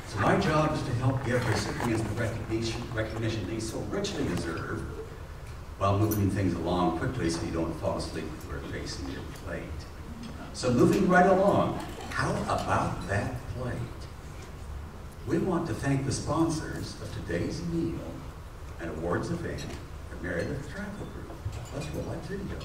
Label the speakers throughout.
Speaker 1: So my job is to help give recipients the recognition they so richly deserve, while moving things along quickly so you don't fall asleep when we're facing your plate. So moving right along, how about that plate? We want to thank the sponsors of today's meal and awards event, the Meredith Travel Group. Let's roll that video.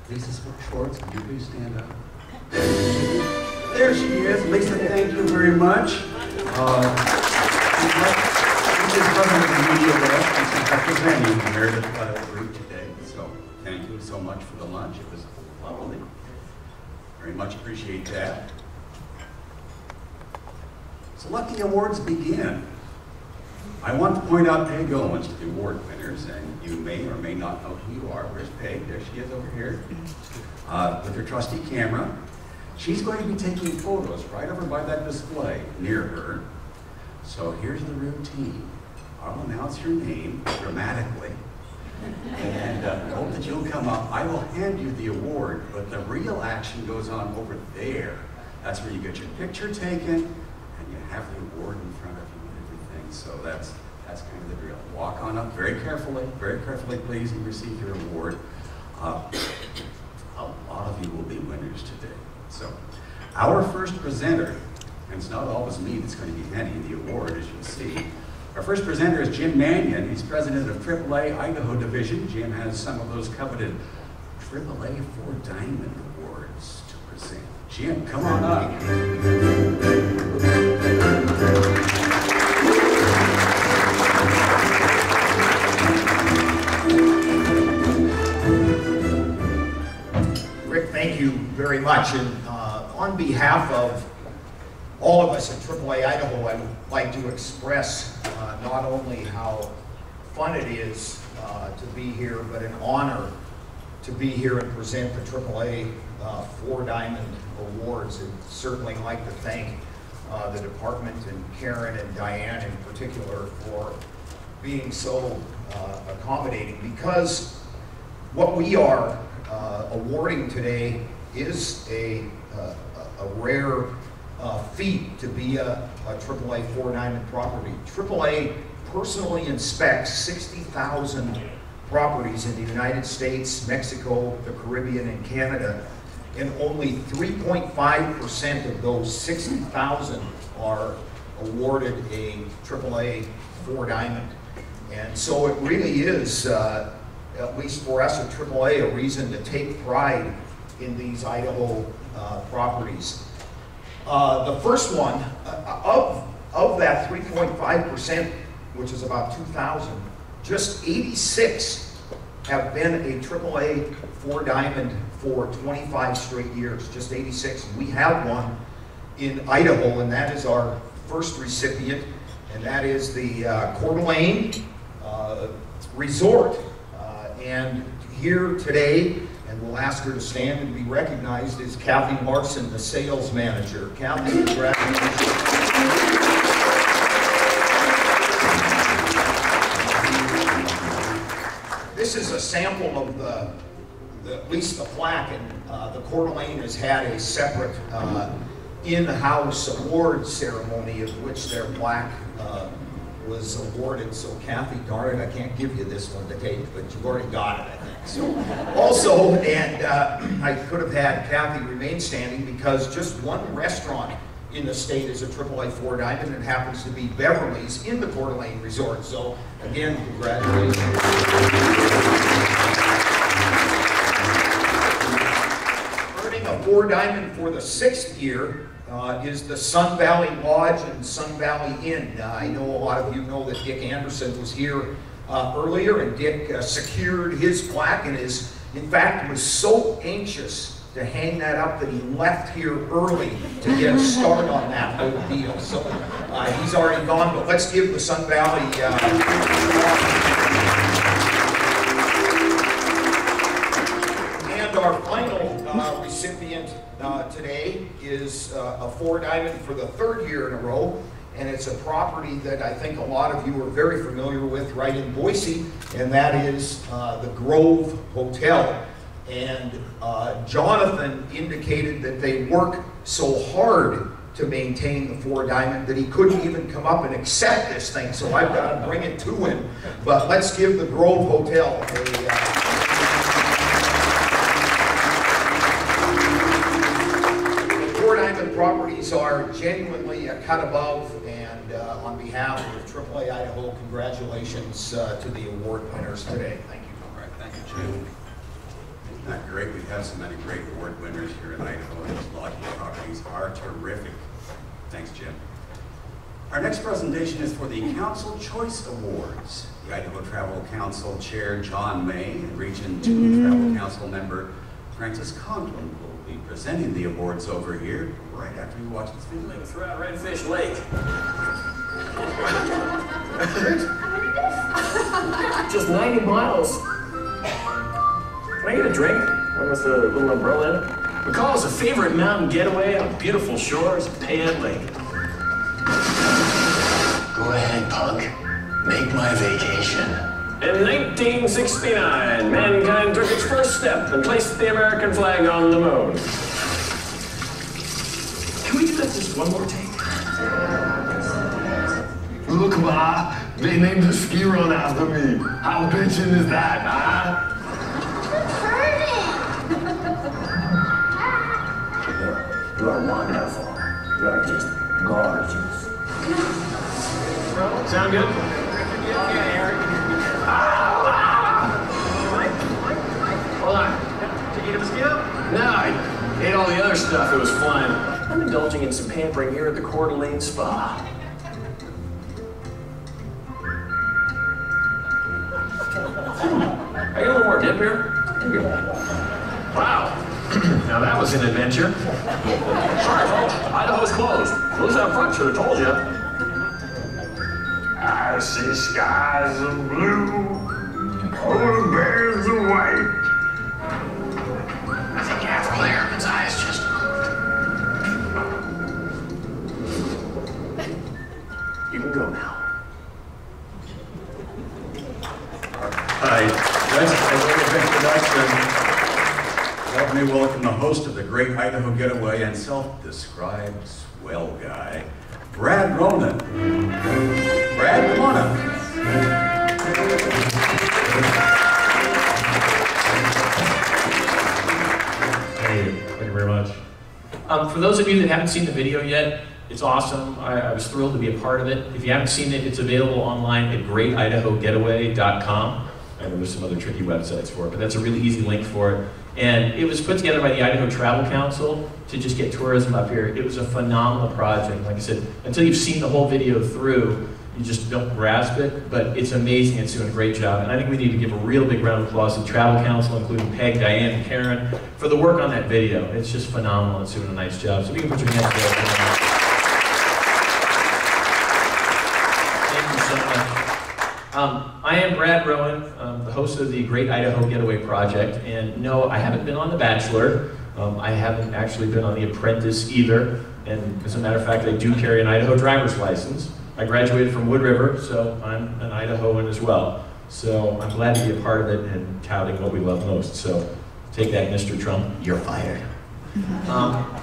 Speaker 1: Lisa Schwartz, can you please stand up? There she is. Lisa, thank you very much. She's president of the media desk, and she's representing the Meredith Travel Group today. So thank you so much for the lunch. It was lovely. Very much appreciate that. So let the awards begin. I want to point out Peg Owens to the award winners, and you may or may not know who you are. Where's Peg? There she is over here, with her trusty camera. She's going to be taking photos right over by that display near her. So here's the routine. I'll announce your name dramatically, and hope that you'll come up. I will hand you the award, but the real action goes on over there. That's where you get your picture taken, and you have the award in front of you and everything. So that's kind of the drill. Walk on up very carefully, please, and receive your award. A lot of you will be winners today. So our first presenter, and it's not always me that's going to be handing the award, as you'll see. Our first presenter is Jim Mannion. He's president of AAA Idaho Division. Jim has some of those coveted AAA 4 Diamond Awards to present. Jim, come on up.
Speaker 2: Rick, thank you very much. And on behalf of all of us at AAA Idaho, I would like to express not only how fun it is to be here, but an honor to be here and present the AAA 4 Diamond Awards. And certainly like to thank the department and Karen and Diane in particular for being so accommodating, because what we are awarding today is a rare feat to be a AAA 4-diamond property. AAA personally inspects 60,000 properties in the United States, Mexico, the Caribbean, and Canada, and only 3.5% of those 60,000 are awarded a AAA 4-diamond. And so it really is, at least for us at AAA, a reason to take pride in these Idaho properties. The first one, of that 3.5%, which is about 2,000, just 86 have been a AAA 4-diamond for 25 straight years, just 86. We have one in Idaho, and that is our first recipient, and that is the Coeur d'Alene Resort. And here today, and we'll ask her to stand and be recognized, is Kathy Larson, the sales manager. Kathy, congratulations. This is a sample of at least the plaque, and the Coeur d'Alene has had a separate in-house award ceremony of which their plaque was awarded. So Kathy, darn it, I can't give you this one to take, but you've already got it, I think. So also, and I could have had Kathy remain standing, because just one restaurant in the state is a AAA 4-diamond, and happens to be Beverly's in the Coeur d'Alene Resort. So again, congratulations. Earning a 4-diamond for the 6th year is the Sun Valley Lodge and Sun Valley Inn. I know a lot of you know that Dick Anderson was here earlier, and Dick secured his plaque, and in fact was so anxious to hang that up that he left here early to get a start on that whole deal. So he's already gone, but let's give the Sun Valley and our final recipient today is a 4-diamond for the 3rd year in a row, and it's a property that I think a lot of you are very familiar with right in Boise, and that is the Grove Hotel. And Jonathan indicated that they work so hard to maintain the 4-diamond that he couldn't even come up and accept this thing, so I've got to bring it to him. But let's give the Grove Hotel the 4-diamond properties are genuinely a cut above, and on behalf of AAA Idaho, congratulations to the award winners today. Thank you.
Speaker 1: All right, thank you, Jim. Isn't that great? We've had so many great award winners here in Idaho, and these lodging properties are terrific. Thanks, Jim. Our next presentation is for the Council Choice Awards. The Idaho Travel Council Chair John May and Region 2 Travel Council member Francis Conklin will be presenting the awards over here right after you watch this video.
Speaker 3: Throughout Redfish Lake. Just 90 miles. Can I get a drink? One with a little umbrella in it? We call us a favorite mountain getaway on beautiful shores of Payette Lake.
Speaker 4: Go ahead, punk. Make my vacation.
Speaker 3: In 1969, mankind took its first step and placed the American flag on the moon. Can we do that just one more take?
Speaker 4: Look, Ma, they named a ski run after me. How bitchin' is that, huh? You are wonderful. You are just gorgeous.
Speaker 3: Sound good? Hold on. Did you eat a mosquito? No, I ate all the other stuff. It was fun. I'm indulging in some pampering here at the Coeur d'Alene Spa. I get a little more dip here? Wow. Now that was an adventure. Sorry, folks. Idaho's closed. Those out front should have told you.
Speaker 4: I see skies of blue, polar bears of white. I think Avril Laven's eyes just moved.
Speaker 3: You can go now.
Speaker 1: much. Let me welcome the host of the Great Idaho Getaway and self-described swell guy, Brad Ronan. Brad, come on up.
Speaker 3: Hey, thank you very much. For those of you that haven't seen the video yet, it's awesome. I was thrilled to be a part of it. If you haven't seen it, it's available online at greatidahogetaway.com. I know there's some other tricky websites for it, but that's a really easy link for it. And it was put together by the Idaho Travel Council to just get tourism up here. It was a phenomenal project. Like I said, until you've seen the whole video through, you just don't grasp it, but it's amazing. It's doing a great job. And I think we need to give a real big round of applause to the Travel Council, including Peg, Diane, and Karen, for the work on that video. It's just phenomenal. It's doing a nice job. So we can put your hands together. I am Brad Rowan, the host of the Great Idaho Getaway Project, and no, I haven't been on The Bachelor. I haven't actually been on The Apprentice either, and as a matter of fact, I do carry an Idaho driver's license. I graduated from Wood River, so I'm an Idahoan as well. So I'm glad to be a part of it and touting what we love most. So take that, Mr. Trump, you're fired.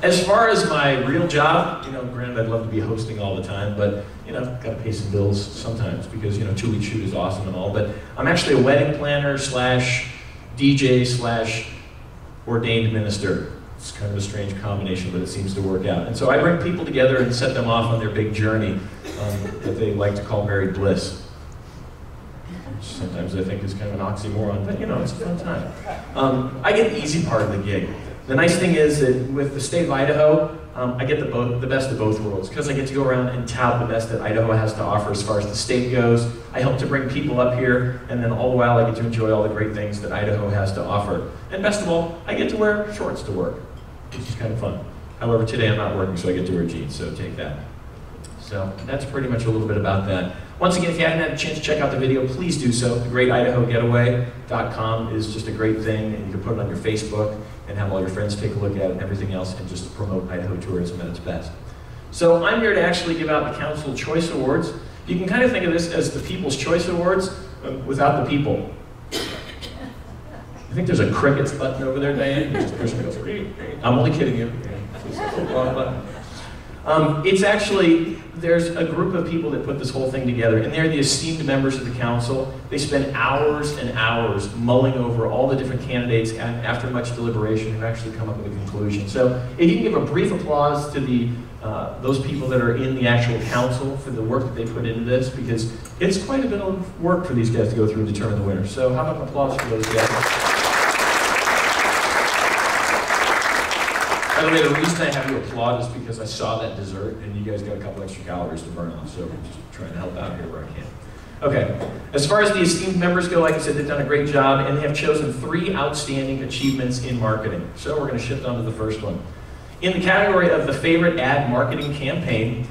Speaker 3: As far as my real job, granted I'd love to be hosting all the time, but gotta pay some bills sometimes because 2-week shoot is awesome and all, but I'm actually a wedding planner slash DJ slash ordained minister. It's kind of a strange combination, but it seems to work out. And so I bring people together and set them off on their big journey that they like to call married bliss. Which sometimes I think is kind of an oxymoron, but it's a fun time. I get the easy part of the gig. The nice thing is that with the state of Idaho, I get the best of both worlds because I get to go around and tout the best that Idaho has to offer as far as the state goes. I help to bring people up here, and then all the while I get to enjoy all the great things that Idaho has to offer. And best of all, I get to wear shorts to work, which is kind of fun. However, today I'm not working, so I get to wear jeans, so take that. So that's pretty much a little bit about that. Once again, if you haven't had a chance to check out the video, please do so. The greatidahogetaway.com is just a great thing, and you can put it on your Facebook and have all your friends take a look at it and everything else and just promote Idaho tourism at its best. So I'm here to actually give out the Council Choice Awards. You can kind of think of this as the People's Choice Awards without the people. I think there's a crickets button over there, Diane. You just push and goes, I'm only kidding you. It's actually, there's a group of people that put this whole thing together, and they're the esteemed members of the council. They spend hours and hours mulling over all the different candidates, and after much deliberation, have actually come up with a conclusion. So if you can give a brief applause to those people that are in the actual council for the work that they put into this, because it's quite a bit of work for these guys to go through and determine the winner. So how about an applause for those guys? By the way, the reason I have you applaud is because I saw that dessert and you guys got a couple extra calories to burn off, so I'm just trying to help out here where I can. Okay, as far as the esteemed members go, like I said, they've done a great job and they have chosen 3 outstanding achievements in marketing. So we're going to shift on to the first one. In the category of the favorite ad marketing campaign,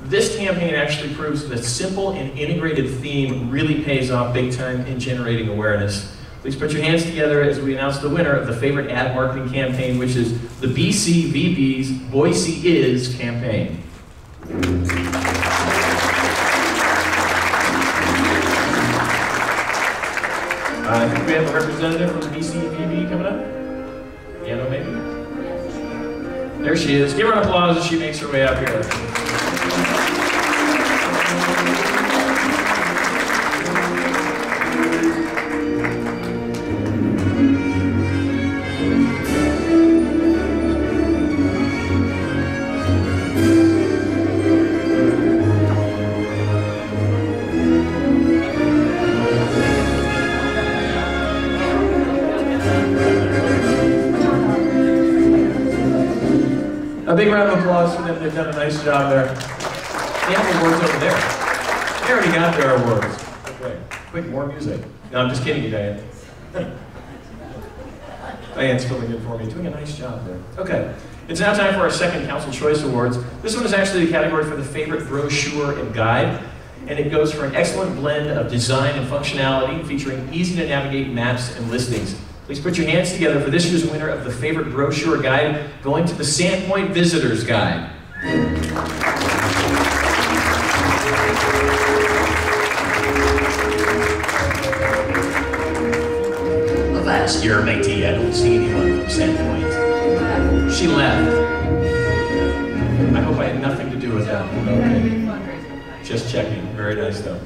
Speaker 3: this campaign actually proves that a simple and integrated theme really pays off big time in generating awareness. Please put your hands together as we announce the winner of the favorite ad marketing campaign, which is the BCVB's Boise Is campaign. I think we have a representative from the BCVB coming up. Piano, maybe? There she is. Give her an applause as she makes her way up here. A big round of applause for them. They've done a nice job there. They have awards over there. They already got their awards. Okay, quick, more music. No, I'm just kidding you, Diane. Diane's filling in for me, doing a nice job there. Okay, it's now time for our second Council Choice Awards. This one is actually the category for the favorite brochure and guide, and it goes for an excellent blend of design and functionality, featuring easy-to-navigate maps and listings. Please put your hands together for this year's winner of the favorite brochure guide, going to the Sandpoint Visitor's Guide. last year, matey. I don't see anyone from Sandpoint. She left. I hope I had nothing to do with that. Okay. Just checking. Very nice, though.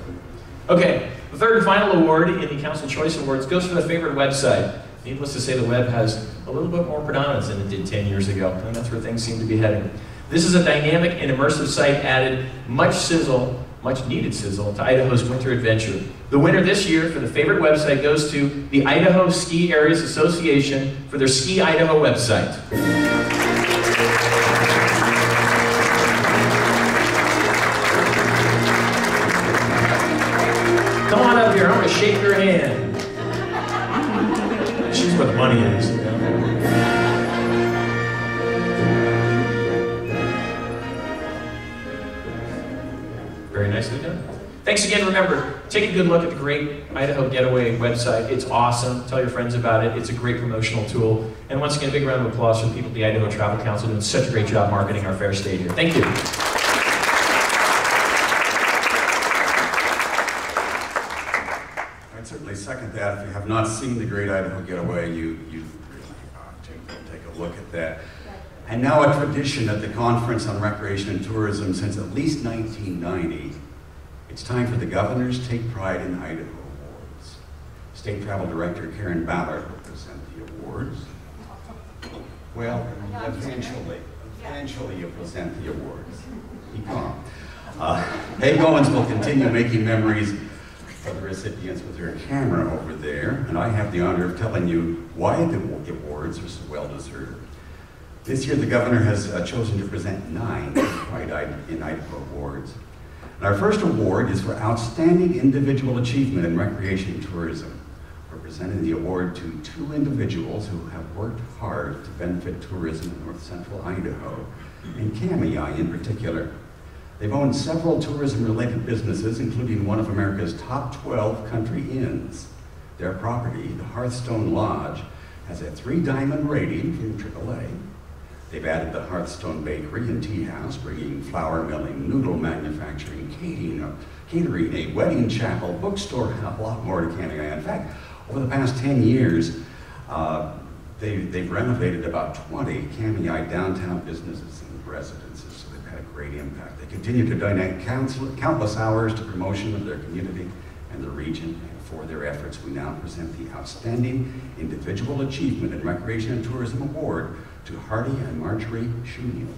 Speaker 3: Okay, the third and final award in the Council Choice Awards goes for the favorite website. Needless to say, the web has a little bit more predominance than it did 10 years ago, and that's where things seem to be heading. This is a dynamic and immersive site added much sizzle, much needed sizzle, to Idaho's winter adventure. The winner this year for the favorite website goes to the Idaho Ski Areas Association for their Ski Idaho website. Come on up here, I'm gonna shake your hand. She's where the money is. You know? Very nicely done. Thanks again. Remember, take a good look at the Great Idaho Getaway website. It's awesome. Tell your friends about it. It's a great promotional tool. And once again, a big round of applause for the people at the Idaho Travel Council doing such a great job marketing our fair state here. Thank you.
Speaker 1: I'd certainly second that. If you have not seen the Great Idaho Getaway, you really ought to take a look at that. And now a tradition at the Conference on Recreation and Tourism since at least 1990. It's time for the Governor's Take Pride in Idaho Awards. State Travel Director Karen Ballard will present the awards. Well, eventually you'll present the awards. Keep calm. Peg Owens will continue making memories for the recipients with her camera over there, and I have the honor of telling you why the awards are so well deserved. This year, the Governor has chosen to present 9 Pride in Idaho awards. And our first award is for Outstanding Individual Achievement in Recreation and Tourism. We're presenting the award to 2 individuals who have worked hard to benefit tourism in north central Idaho, and Kamiah in particular. They've owned several tourism-related businesses, including one of America's top 12 country inns. Their property, the Hearthstone Lodge, has a 3-diamond rating from AAA. They've added the Hearthstone Bakery and Tea House, bringing flour milling, noodle manufacturing, catering, a wedding chapel, bookstore, and a lot more to Kamiah. In fact, over the past 10 years, they've renovated about 20 Kamiah downtown businesses and residences, so they've had a great impact. They continue to donate countless hours to promotion of their community and the region. And for their efforts, we now present the Outstanding Individual Achievement in Recreation and Tourism Award to Hardy and Marjorie Shuniel.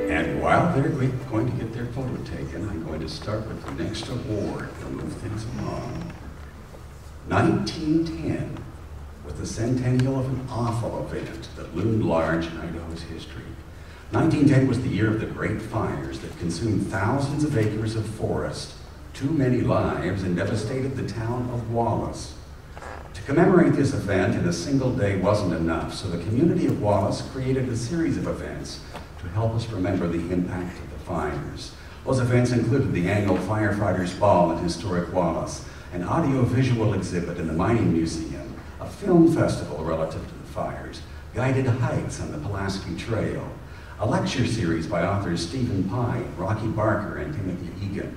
Speaker 1: And while they're going to get their photo taken, I'm going to start with the next award to move things along. 1910. With the centennial of an awful event that loomed large in Idaho's history. 1910 was the year of the Great Fires that consumed thousands of acres of forest, too many lives, and devastated the town of Wallace. To commemorate this event in a single day wasn't enough, so the community of Wallace created a series of events to help us remember the impact of the fires. Those events included the annual Firefighters Ball in historic Wallace, an audio-visual exhibit in the Mining Museum, a film festival relative to the fires, guided hikes on the Pulaski Trail, a lecture series by authors Stephen Pye, Rocky Barker, and Timothy Egan,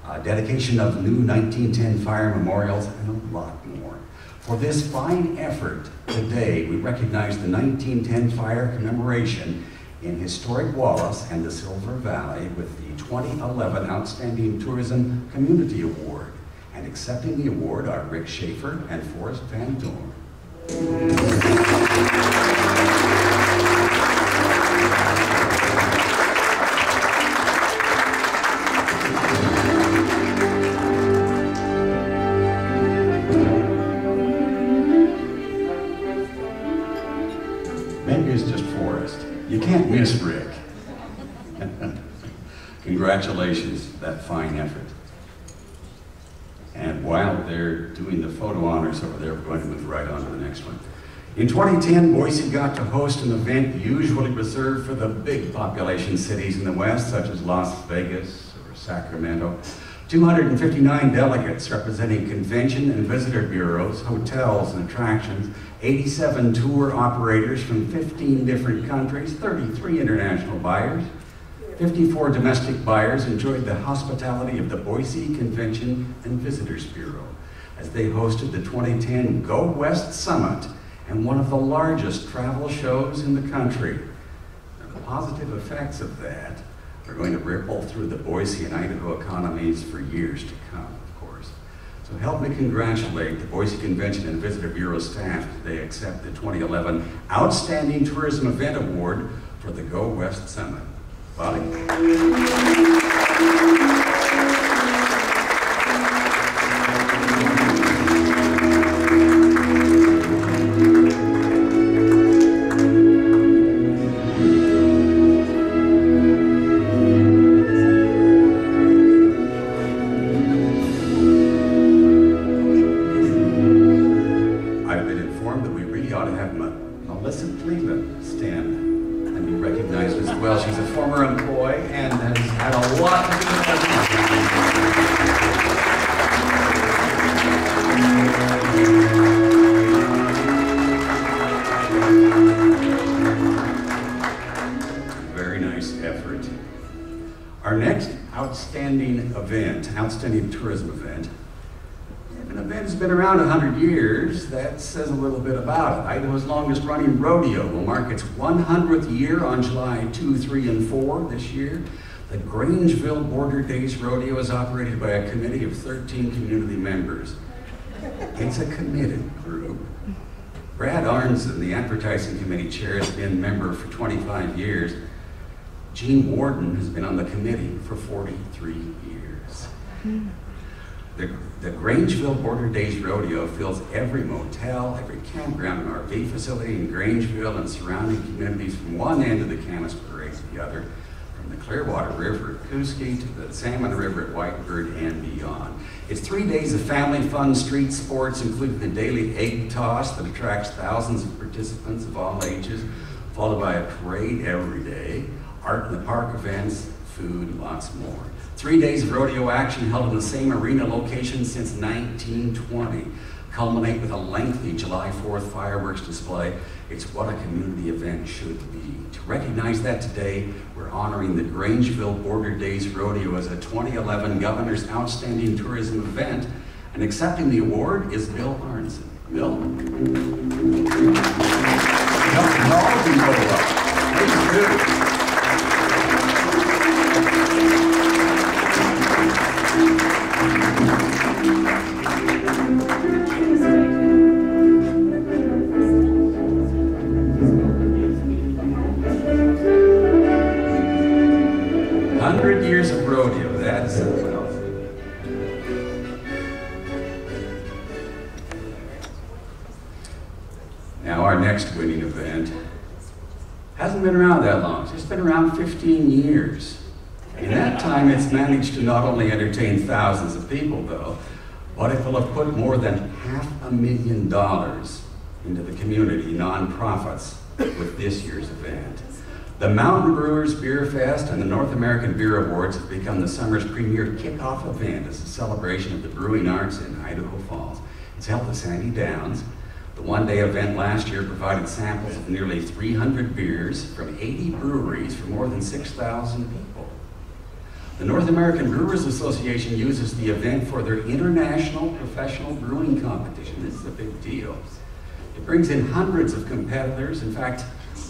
Speaker 1: a dedication of new 1910 fire memorials, and a lot more. For this fine effort, today we recognize the 1910 fire commemoration in historic Wallace and the Silver Valley with the 2011 Outstanding Tourism Community Award. And accepting the award are Rick Schaefer and Forrest Van Dorn. Maybe it's just Forrest. You can't miss Rick. Congratulations, that fine effort. And while they're doing the photo honors over there, we're going to move right on to the next one. In 2010, Boise got to host an event usually reserved for the big population cities in the West, such as Las Vegas or Sacramento. 259 delegates representing convention and visitor bureaus, hotels and attractions, 87 tour operators from 15 different countries, 33 international buyers, 54 domestic buyers enjoyed the hospitality of the Boise Convention and Visitors Bureau as they hosted the 2010 Go West Summit and one of the largest travel shows in the country. And the positive effects of that are going to ripple through the Boise and Idaho economies for years to come, of course. So help me congratulate the Boise Convention and Visitor Bureau staff as they accept the 2011 Outstanding Tourism Event Award for the Go West Summit. Bobby? Outstanding tourism event. If an event has been around 100 years, that says a little bit about it. Idaho's longest running rodeo will mark its 100th year on July 2, 3, and 4 this year. The Grangeville Border Days Rodeo is operated by a committee of 13 community members. It's a committed group. Brad Arnson, the advertising committee chair, has been a member for 25 years. Gene Warden has been on the committee for 43 years. The Grangeville Border Days Rodeo fills every motel, every campground and RV facility in Grangeville and surrounding communities from one end of the Camas Parade to the other, from the Clearwater River at Kuski to the Salmon River at Whitebird and beyond. It's 3 days of family fun street sports, including the daily egg toss that attracts thousands of participants of all ages, followed by a parade every day, art in the park events, food, and lots more. 3 days of rodeo action held in the same arena location since 1920 culminate with a lengthy July 4th fireworks display. It's what a community event should be. To recognize that today, we're honoring the Grangeville Border Days Rodeo as a 2011 Governor's Outstanding Tourism Event, and accepting the award is Bill Arnson. Bill? All of you go up. Please do. 100 years of rodeo, that's something else. Now our next winning event hasn't been around that long. It's just been around 15 years. In that time, it's managed to not only entertain thousands of people, though, but it will have put more than $500,000 into the community nonprofits with this year's event. The Mountain Brewers Beer Fest and the North American Beer Awards have become the summer's premier kickoff event as a celebration of the brewing arts in Idaho Falls. It's held at Sandy Downs. The one-day event last year provided samples of nearly 300 beers from 80 breweries for more than 6,000 people. The North American Brewers Association uses the event for their international professional brewing competition. This is a big deal. It brings in hundreds of competitors. In fact,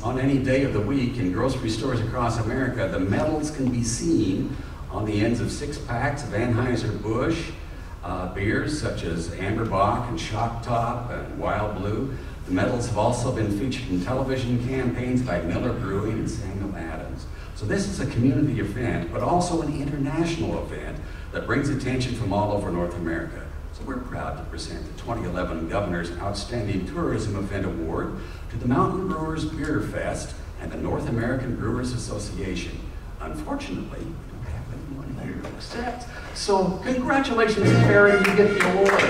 Speaker 1: on any day of the week in grocery stores across America, the medals can be seen on the ends of 6-packs of Anheuser-Busch beers such as Amberbach and Shock Top and Wild Blue. The medals have also been featured in television campaigns by Miller Brewing and Samuel Adams. So this is a community event, but also an international event that brings attention from all over North America. So we're proud to present the 2011 Governor's Outstanding Tourism Event Award to the Mountain Brewers Beer Fest and the North American Brewers Association. Unfortunately, we don't have anyone here to accept. So congratulations, Terry, you get the award.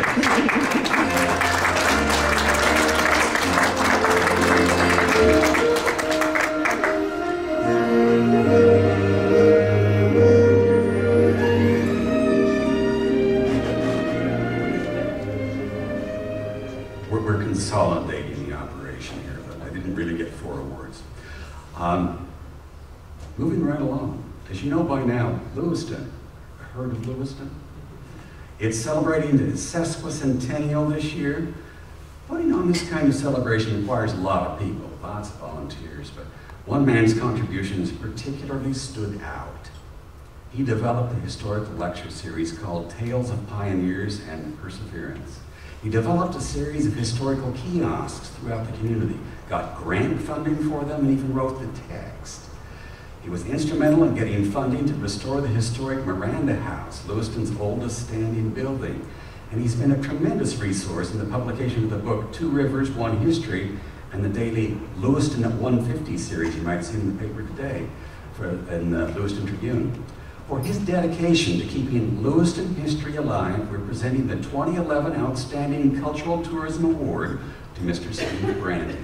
Speaker 1: we're consolidating the operation here, but I didn't really get 4 awards. Moving right along. As you know by now, Lewiston. Heard of Lewiston? It's celebrating its sesquicentennial this year. Putting on this kind of celebration requires a lot of people, lots of volunteers, but one man's contributions particularly stood out. He developed a historical lecture series called Tales of Pioneers and Perseverance. He developed a series of historical kiosks throughout the community, got grant funding for them, and even wrote the text. He was instrumental in getting funding to restore the historic Miranda House, Lewiston's oldest standing building. And he's been a tremendous resource in the publication of the book 2 Rivers, One History, and the daily Lewiston at 150 series you might have seen in the paper today in the Lewiston Tribune. For his dedication to keeping Lewiston history alive, we're presenting the 2011 Outstanding Cultural Tourism Award to Mr. Steve Brandon.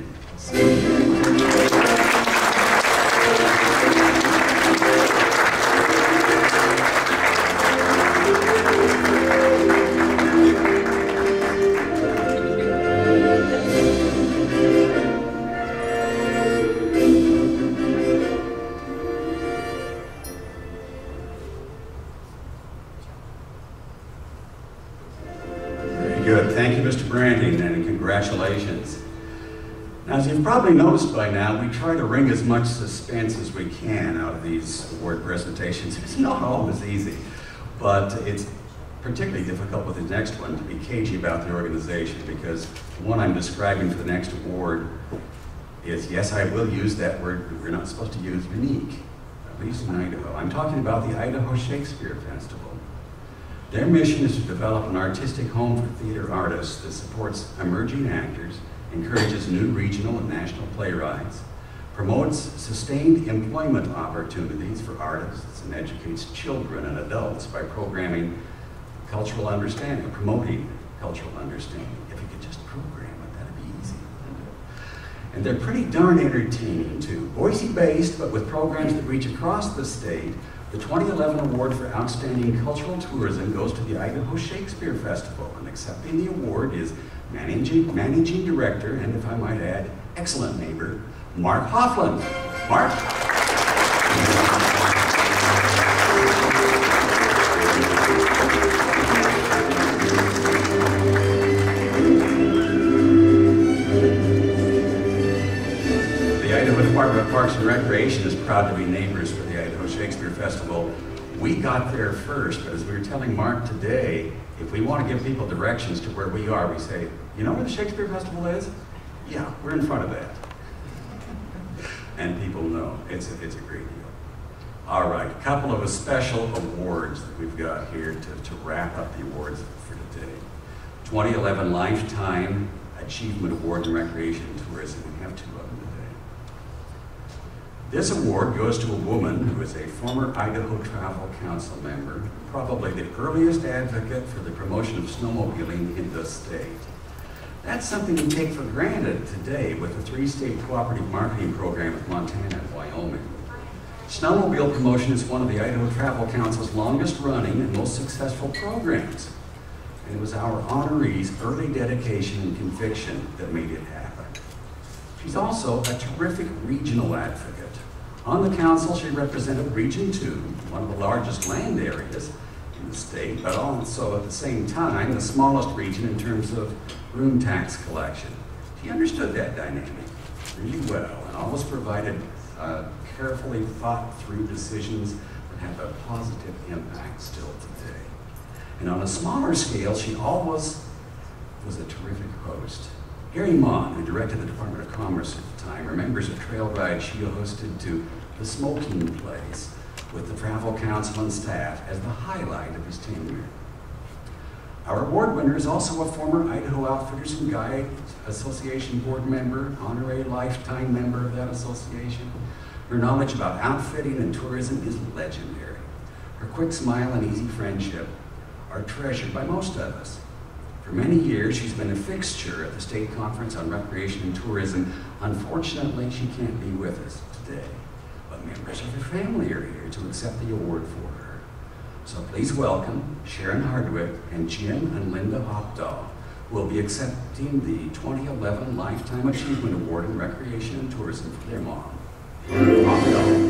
Speaker 1: Good. Thank you, Mr. Branding, and congratulations. Now, as you've probably noticed by now, we try to wring as much suspense as we can out of these award presentations. It's not always easy, but it's particularly difficult with the next one to be cagey about the organization, because the one I'm describing for the next award is, yes, I will use that word, but we're not supposed to use unique, at least in Idaho. I'm talking about the Idaho Shakespeare Festival. Their mission is to develop an artistic home for theater artists that supports emerging actors, encourages new regional and national playwrights, promotes sustained employment opportunities for artists, and educates children and adults by programming cultural understanding, promoting cultural understanding. If you could just program it, that'd be easy. And they're pretty darn entertaining too. Boise-based, but with programs that reach across the state. The 2011 Award for Outstanding Cultural Tourism goes to the Idaho Shakespeare Festival, and accepting the award is Managing Director, and if I might add, excellent neighbor, Mark Hoffland. Mark? The Idaho Department of Parks and Recreation is proud to be neighbors for the Idaho Shakespeare Festival. We got there first, but as we were telling Mark today, if we want to give people directions to where we are, we say, you know where the Shakespeare Festival is? Yeah, we're in front of that. And people know, it's a great deal. All right, a couple of special awards that we've got here to wrap up the awards for today. 2011 Lifetime Achievement Award in Recreation and Tourism. We have 2 of them today. This award goes to a woman who is a former Idaho Travel Council member, probably the earliest advocate for the promotion of snowmobiling in the state. That's something we take for granted today with the 3-state cooperative marketing program with Montana and Wyoming. Snowmobile promotion is one of the Idaho Travel Council's longest running and most successful programs. And it was our honoree's early dedication and conviction that made it happen. She's also a terrific regional advocate. On the council, she represented Region 2, one of the largest land areas in the state, but also at the same time, the smallest region in terms of room tax collection. She understood that dynamic really well and always provided carefully thought through decisions that have a positive impact still today. And on a smaller scale, she always was a terrific host. Gary Mon, who directed the Department of Commerce at the time, remembers a trail ride she hosted to the Smoking Place with the Travel Council and staff as the highlight of his tenure. Our award winner is also a former Idaho Outfitters and Guides Association board member, honorary lifetime member of that association. Her knowledge about outfitting and tourism is legendary. Her quick smile and easy friendship are treasured by most of us. For many years, she's been a fixture at the State Conference on Recreation and Tourism. Unfortunately, she can't be with us today, but members of her family are here to accept the award for her. So please welcome Sharon Hardwick and Jim and Linda Hopdahl, will be accepting the 2011 Lifetime Achievement Award in Recreation and Tourism for their mom. Mom Bell.